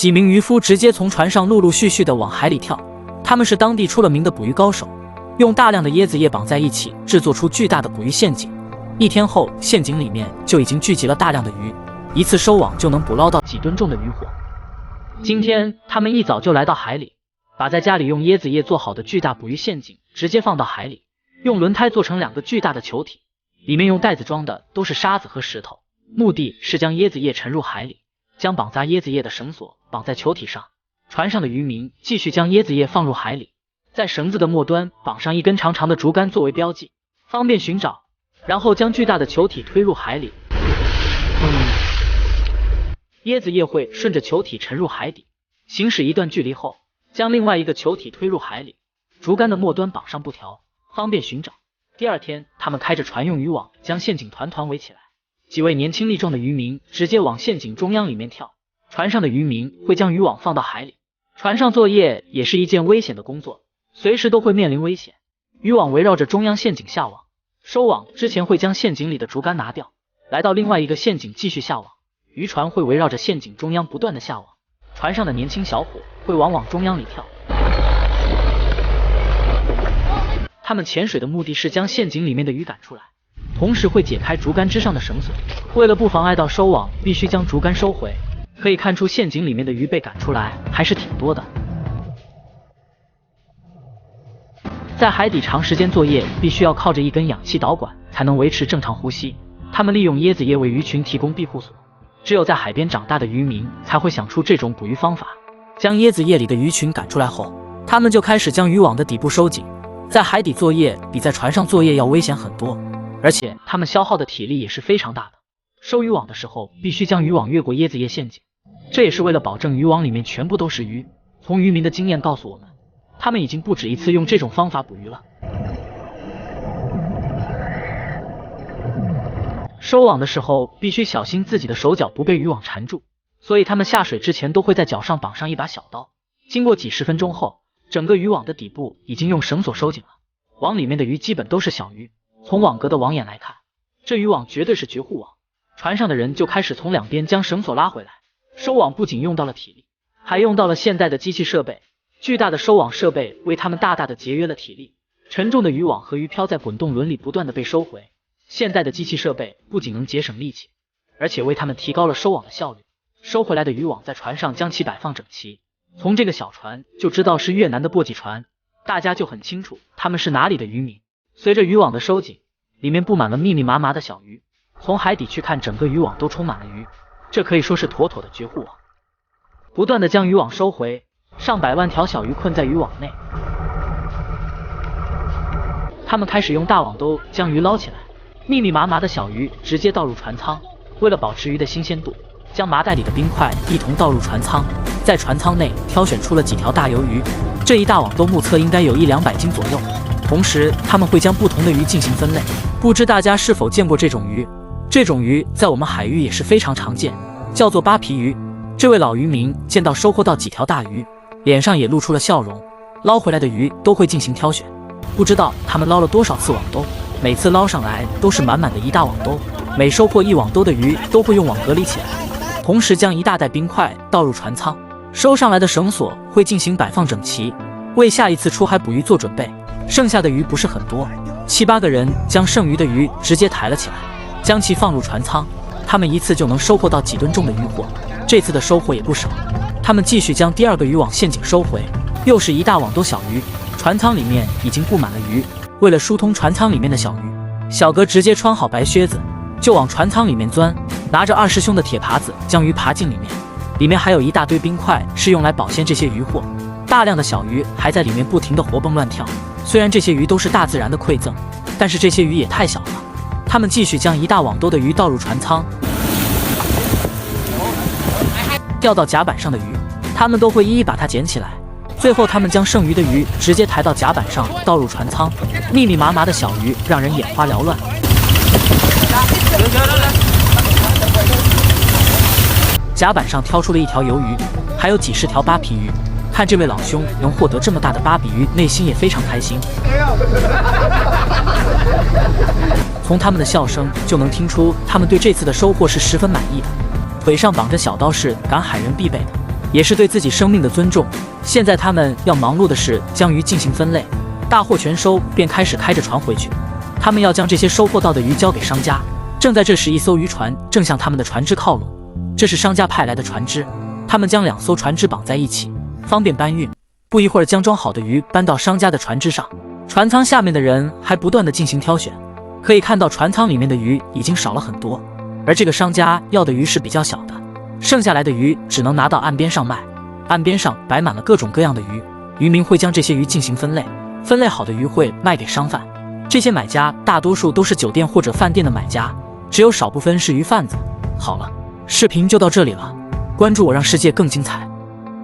几名渔夫直接从船上陆陆续续的往海里跳。他们是当地出了名的捕鱼高手，用大量的椰子叶绑在一起，制作出巨大的捕鱼陷阱。1天后，陷阱里面就已经聚集了大量的鱼，一次收网就能捕捞到几吨重的渔获。今天他们一早就来到海里，把在家里用椰子叶做好的巨大捕鱼陷阱直接放到海里，用轮胎做成2个巨大的球体，里面用袋子装的都是沙子和石头，目的是将椰子叶沉入海里，将绑扎椰子叶的绳索绑在球体上。船上的渔民继续将椰子叶放入海里，在绳子的末端绑上一根长长的竹竿作为标记，方便寻找，然后将巨大的球体推入海里。椰子叶会顺着球体沉入海底，行驶一段距离后，将另外一个球体推入海里，竹竿的末端绑上布条，方便寻找。第2天，他们开着船用渔网将陷阱团团围起来，几位年轻力壮的渔民直接往陷阱中央里面跳。船上的渔民会将渔网放到海里。船上作业也是一件危险的工作，随时都会面临危险。渔网围绕着中央陷阱下网，收网之前会将陷阱里的竹竿拿掉，来到另外一个陷阱继续下网。渔船会围绕着陷阱中央不断的下网，船上的年轻小伙会往网中央里跳。他们潜水的目的是将陷阱里面的鱼赶出来，同时会解开竹竿之上的绳索。为了不妨碍到收网，必须将竹竿收回。可以看出陷阱里面的鱼被赶出来还是挺多的。在海底长时间作业，必须要靠着一根氧气导管才能维持正常呼吸。他们利用椰子叶为鱼群提供庇护所，只有在海边长大的渔民才会想出这种捕鱼方法。将椰子叶里的鱼群赶出来后，他们就开始将渔网的底部收紧。在海底作业比在船上作业要危险很多，而且他们消耗的体力也是非常大的。收渔网的时候，必须将渔网越过椰子叶陷阱，这也是为了保证渔网里面全部都是鱼。从渔民的经验告诉我们，他们已经不止一次用这种方法捕鱼了。收网的时候必须小心自己的手脚不被渔网缠住，所以他们下水之前都会在脚上绑上一把小刀。经过几十分钟后，整个渔网的底部已经用绳索收紧了，网里面的鱼基本都是小鱼。从网格的网眼来看，这渔网绝对是绝户网。船上的人就开始从两边将绳索拉回来。收网不仅用到了体力，还用到了现代的机器设备。巨大的收网设备为他们大大的节约了体力。沉重的渔网和鱼漂在滚动轮里不断的被收回。现代的机器设备不仅能节省力气，而且为他们提高了收网的效率。收回来的渔网在船上将其摆放整齐。从这个小船就知道是越南的簸箕船，大家就很清楚他们是哪里的渔民。随着渔网的收紧，里面布满了密密麻麻的小鱼。从海底去看，整个渔网都充满了鱼，这可以说是妥妥的绝户网。不断的将渔网收回，上百万条小鱼困在渔网内。他们开始用大网兜将鱼捞起来，密密麻麻的小鱼直接倒入船舱。为了保持鱼的新鲜度，将麻袋里的冰块一同倒入船舱，在船舱内挑选出了几条大鱿鱼，这一大网兜目测应该有100-200斤左右。同时他们会将不同的鱼进行分类，不知大家是否见过这种鱼？这种鱼在我们海域也是非常常见，叫做扒皮鱼。这位老渔民见到收获到几条大鱼，脸上也露出了笑容。捞回来的鱼都会进行挑选，不知道他们捞了多少次网兜，每次捞上来都是满满的一大网兜。每收获一网兜的鱼都会用网隔离起来，同时将一大袋冰块倒入船舱。收上来的绳索会进行摆放整齐，为下一次出海捕鱼做准备。剩下的鱼不是很多，7-8个人将剩余的鱼直接抬了起来，将其放入船舱。他们一次就能收获到几吨重的渔获，这次的收获也不少。他们继续将第2个渔网陷阱收回，又是一大网兜小鱼。船舱里面已经布满了鱼，为了疏通船舱里面的小鱼，小哥直接穿好白靴子就往船舱里面钻，拿着2师兄的铁耙子将鱼爬进里面。里面还有一大堆冰块，是用来保鲜这些渔获。大量的小鱼还在里面不停地活蹦乱跳。虽然这些鱼都是大自然的馈赠，但是这些鱼也太小了。他们继续将一大网兜的鱼倒入船舱。掉到甲板上的鱼，他们都会一一把它捡起来。最后他们将剩余的鱼直接抬到甲板上倒入船舱。密密麻麻的小鱼让人眼花缭乱。甲板上挑出了一条鱿鱼，还有几十条扒皮鱼。看这位老兄能获得这么大的巴比鱼，内心也非常开心。从他们的笑声就能听出，他们对这次的收获是十分满意的。腿上绑着小刀是赶海人必备的，也是对自己生命的尊重。现在他们要忙碌的是将鱼进行分类，大货全收便开始开着船回去。他们要将这些收获到的鱼交给商家。正在这时，一艘渔船正向他们的船只靠拢，这是商家派来的船只。他们将2艘船只绑在一起，方便搬运。不一会儿，将装好的鱼搬到商家的船只上。船舱下面的人还不断地进行挑选，可以看到船舱里面的鱼已经少了很多，而这个商家要的鱼是比较小的，剩下来的鱼只能拿到岸边上卖。岸边上摆满了各种各样的鱼，渔民会将这些鱼进行分类，分类好的鱼会卖给商贩。这些买家大多数都是酒店或者饭店的买家，只有少部分是鱼贩子。好了，视频就到这里了，关注我，让世界更精彩。